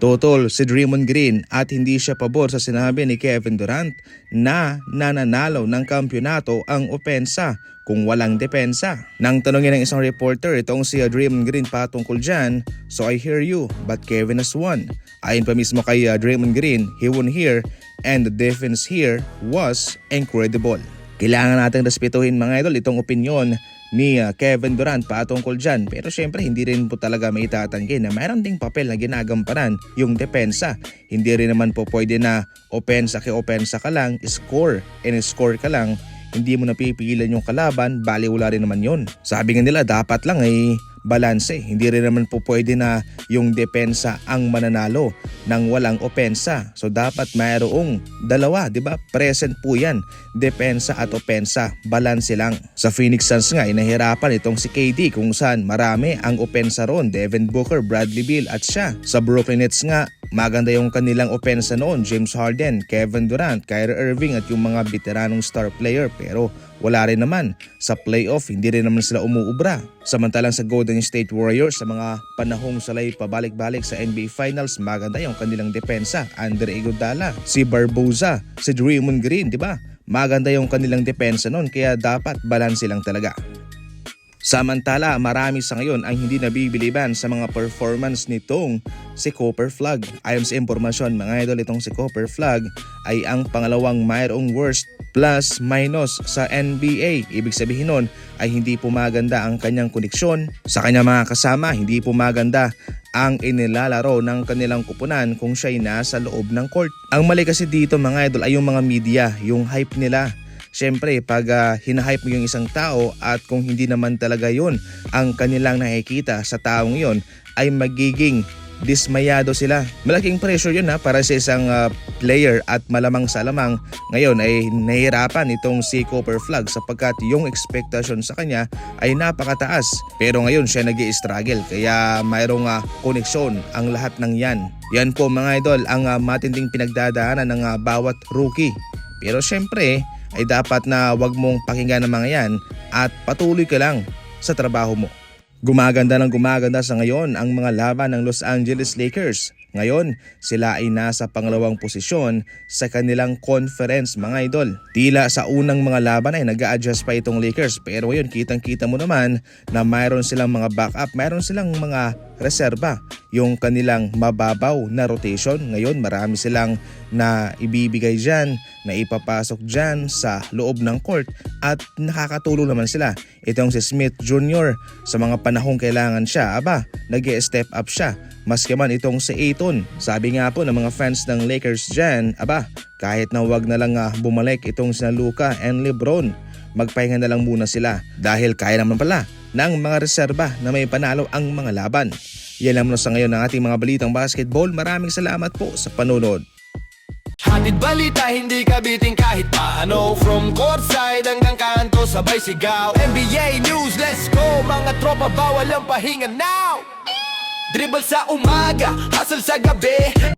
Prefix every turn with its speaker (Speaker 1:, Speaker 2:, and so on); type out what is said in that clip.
Speaker 1: Tutol si Draymond Green at hindi siya pabor sa sinabi ni Kevin Durant na nananalo ng kampyonato ang opensa kung walang depensa. Nang tanongin ng isang reporter itong si Draymond Green patungkol dyan, "So I hear you, but Kevin has won." Ayon pa mismo kay Draymond Green, he won here and the defense here was incredible. Kailangan natin respetuhin mga idol itong opinyon ni Kevin Durant patungkol dyan, pero syempre hindi rin po talaga may itatanggi na mayroon ding papel na ginagampanan yung depensa. Hindi rin naman po pwede na opensa ka lang, score ka lang, hindi mo napipigilan yung kalaban, baliwala rin naman yun. Sabi nga nila dapat lang ay balanse, hindi rin naman po pwede na yung depensa ang mananalo ng walang opensa. So dapat mayroong dalawa, di ba? Present po yan, depensa at opensa, balanse lang. Sa Phoenix Suns nga, inahirapan itong si KD kung saan marami ang opensa ron, Devin Booker, Bradley Beal at siya. Sa Brooklyn Nets nga, maganda yung kanilang opensa noon, James Harden, Kevin Durant, Kyrie Irving at yung mga veteranong star player, pero wala rin naman. Sa playoff, hindi rin naman sila umuubra. Samantalang sa Golden State Warriors, sa mga panahong salay pabalik-balik sa NBA Finals, maganda yung kanilang depensa. Andre Iguodala, si Barbosa, si Draymond Green, di ba? Maganda yung kanilang depensa noon, kaya dapat balanse lang talaga. Samantala, marami sa ngayon ang hindi nabibiliban sa mga performance nitong si Cooper Flagg. Ayon sa impormasyon mga idol, itong si Cooper Flagg ay ang pangalawang mayroong worst plus minus sa NBA. Ibig sabihin nun ay hindi po maganda ang kanyang koneksyon sa kanyang mga kasama, hindi po maganda ang inilalaro ng kanilang kupunan kung siya'y nasa loob ng court. Ang mali kasi dito mga idol ay yung mga media, yung hype nila. Siyempre, pag hinahype mo yung isang tao at kung hindi naman talaga yun ang kanilang nakikita sa taong yun, ay magiging dismayado sila. Malaking pressure yun para sa isang player at malamang sa alamang ngayon ay nahihirapan itong si Cooper Flagg sapagkat yung expectation sa kanya ay napakataas. Pero ngayon siya nag-i-struggle kaya mayroong koneksyon ang lahat ng yan. Yan po mga idol ang matinding pinagdadaanan ng bawat rookie. Pero syempre, ay dapat na wag mong pakinggan ng mga yan at patuloy ka lang sa trabaho mo. Gumaganda sa ngayon ang mga laban ng Los Angeles Lakers. Ngayon, sila ay nasa pangalawang posisyon sa kanilang conference mga idol. Tila sa unang mga laban ay nag-a-adjust pa itong Lakers, pero ngayon kitang-kita mo naman na mayroon silang mga backup, mayroon silang mga reserba. Yung kanilang mababaw na rotation, ngayon marami silang na ibibigay dyan, na ipapasok dyan sa loob ng court at nakakatulong naman sila. Itong si Smith Jr. sa mga panahong kailangan siya, nag-step up siya. Maski man itong si Ayton, sabi nga po ng mga fans ng Lakers dyan, kahit na wag na lang bumalik itong si Luka and LeBron, magpahinga na lang muna sila dahil kaya naman pala ng mga reserba na may panalo ang mga laban. Yan lang muna sa ngayon ng ating mga balitang basketball. Maraming salamat po sa panonood.
Speaker 2: Hatid balita, hindi kabitin kahit paano. From courtside hanggang kanto, sabay sigaw. NBA news, let's go. Mga tropa, bawal ang pahinga now. Dribble sa umaga, hustle sa gabi.